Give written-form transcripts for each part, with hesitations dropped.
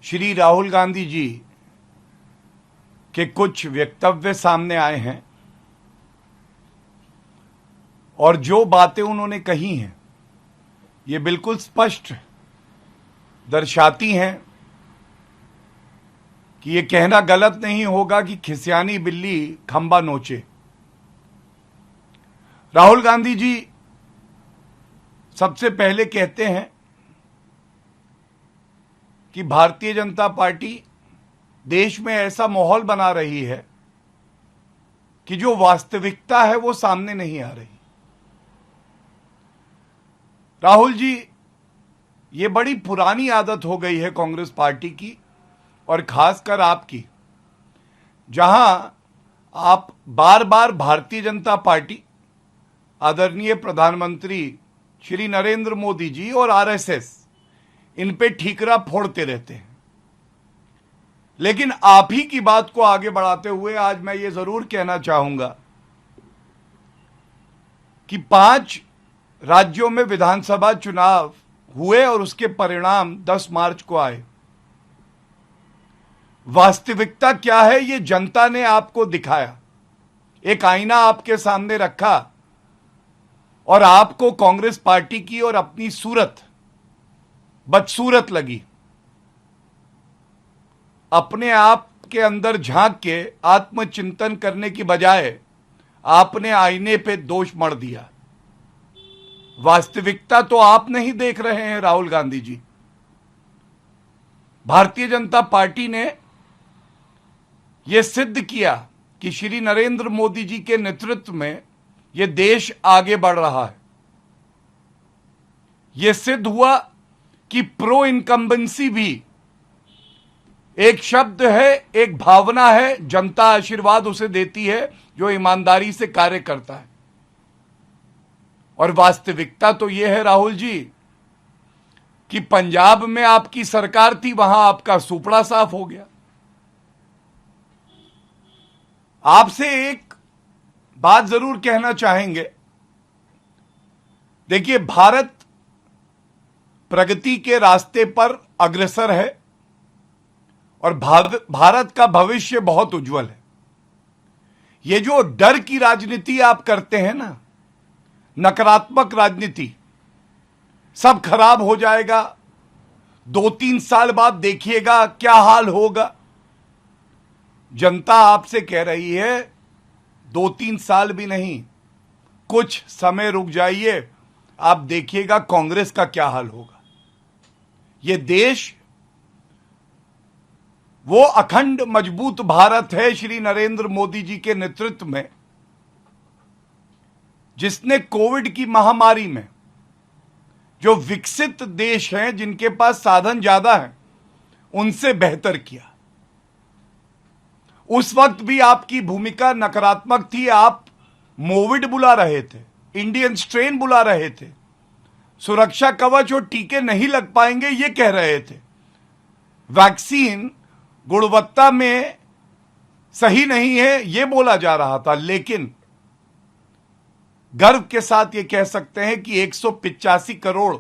श्री राहुल गांधी जी के कुछ वक्तव्य सामने आए हैं और जो बातें उन्होंने कही हैं ये बिल्कुल स्पष्ट दर्शाती हैं कि ये कहना गलत नहीं होगा कि खिसियानी बिल्ली खंबा नोचे। राहुल गांधी जी सबसे पहले कहते हैं कि भारतीय जनता पार्टी देश में ऐसा माहौल बना रही है कि जो वास्तविकता है वो सामने नहीं आ रही। राहुल जी, ये बड़ी पुरानी आदत हो गई है कांग्रेस पार्टी की और खासकर आपकी, जहां आप बार बार भारतीय जनता पार्टी, आदरणीय प्रधानमंत्री श्री नरेंद्र मोदी जी और आरएसएस, इन पे ठीकरा फोड़ते रहते हैं। लेकिन आप ही की बात को आगे बढ़ाते हुए आज मैं ये जरूर कहना चाहूंगा कि 5 राज्यों में विधानसभा चुनाव हुए और उसके परिणाम 10 मार्च को आए। वास्तविकता क्या है ये जनता ने आपको दिखाया, एक आईना आपके सामने रखा और आपको कांग्रेस पार्टी की और अपनी सूरत बदसूरत लगी। अपने आप के अंदर झांक के आत्मचिंतन करने की बजाय आपने आईने पे दोष मढ़ दिया। वास्तविकता तो आप नहीं देख रहे हैं राहुल गांधी जी। भारतीय जनता पार्टी ने यह सिद्ध किया कि श्री नरेंद्र मोदी जी के नेतृत्व में यह देश आगे बढ़ रहा है। यह सिद्ध हुआ कि प्रो इनकम्बेंसी भी एक शब्द है, एक भावना है, जनता आशीर्वाद उसे देती है जो ईमानदारी से कार्य करता है। और वास्तविकता तो यह है राहुल जी कि पंजाब में आपकी सरकार थी, वहां आपका सुपड़ा साफ हो गया। आपसे एक बात जरूर कहना चाहेंगे। देखिए, भारत प्रगति के रास्ते पर अग्रसर है और भारत का भविष्य बहुत उज्जवल है। ये जो डर की राजनीति आप करते हैं ना, नकारात्मक राजनीति, सब खराब हो जाएगा, 2-3 साल बाद देखिएगा क्या हाल होगा। जनता आपसे कह रही है 2-3 साल भी नहीं, कुछ समय रुक जाइए, आप देखिएगा कांग्रेस का क्या हाल होगा। ये देश वो अखंड मजबूत भारत है श्री नरेंद्र मोदी जी के नेतृत्व में, जिसने कोविड की महामारी में जो विकसित देश हैं, जिनके पास साधन ज्यादा हैं, उनसे बेहतर किया। उस वक्त भी आपकी भूमिका नकारात्मक थी। आप मोविड बुला रहे थे, इंडियन स्ट्रेन बुला रहे थे, सुरक्षा कवच और टीके नहीं लग पाएंगे ये कह रहे थे, वैक्सीन गुणवत्ता में सही नहीं है ये बोला जा रहा था। लेकिन गर्व के साथ ये कह सकते हैं कि 185 करोड़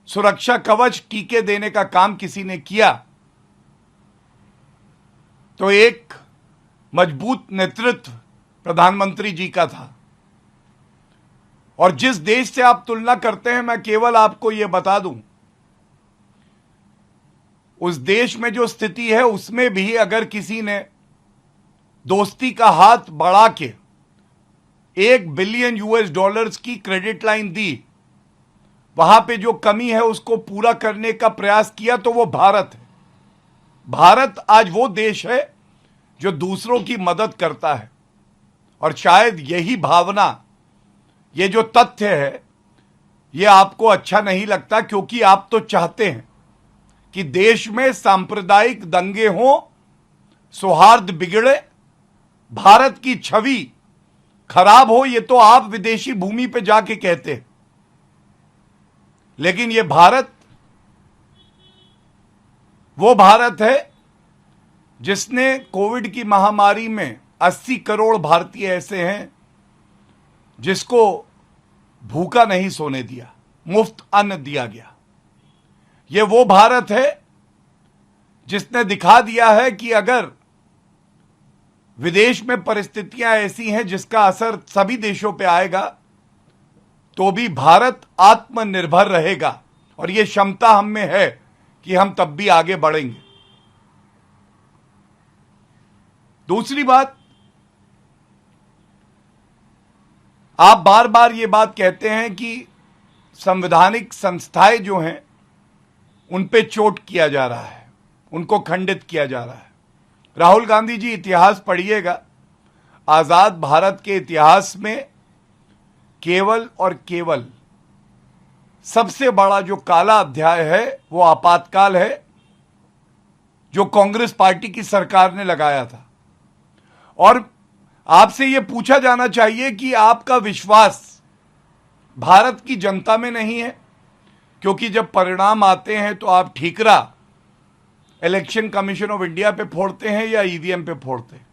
सुरक्षा कवच टीके देने का काम किसी ने किया, तो एक मजबूत नेतृत्व प्रधानमंत्री जी का था। और जिस देश से आप तुलना करते हैं, मैं केवल आपको यह बता दूं, उस देश में जो स्थिति है उसमें भी अगर किसी ने दोस्ती का हाथ बढ़ा के $1 बिलियन की क्रेडिट लाइन दी, वहां पे जो कमी है उसको पूरा करने का प्रयास किया, तो वो भारत है। भारत आज वो देश है जो दूसरों की मदद करता है। और शायद यही भावना, ये जो तथ्य है, ये आपको अच्छा नहीं लगता, क्योंकि आप तो चाहते हैं कि देश में सांप्रदायिक दंगे हों, सौहार्द बिगड़े, भारत की छवि खराब हो। ये तो आप विदेशी भूमि पे जाके कहते हैं। लेकिन ये भारत वो भारत है जिसने कोविड की महामारी में 80 करोड़ भारतीय ऐसे हैं जिसको भूखा नहीं सोने दिया, मुफ्त अन्न दिया गया। ये वो भारत है जिसने दिखा दिया है कि अगर विदेश में परिस्थितियां ऐसी हैं जिसका असर सभी देशों पे आएगा, तो भी भारत आत्मनिर्भर रहेगा और यह क्षमता हम में है कि हम तब भी आगे बढ़ेंगे। दूसरी बात, आप बार बार यह बात कहते हैं कि संवैधानिक संस्थाएं जो हैं उन पे चोट किया जा रहा है, उनको खंडित किया जा रहा है। राहुल गांधी जी, इतिहास पढ़िएगा। आजाद भारत के इतिहास में केवल और केवल सबसे बड़ा जो काला अध्याय है वो आपातकाल है, जो कांग्रेस पार्टी की सरकार ने लगाया था। और आपसे यह पूछा जाना चाहिए कि आपका विश्वास भारत की जनता में नहीं है, क्योंकि जब परिणाम आते हैं तो आप ठीकरा इलेक्शन कमीशन ऑफ इंडिया पे फोड़ते हैं या ईवीएम पे फोड़ते हैं।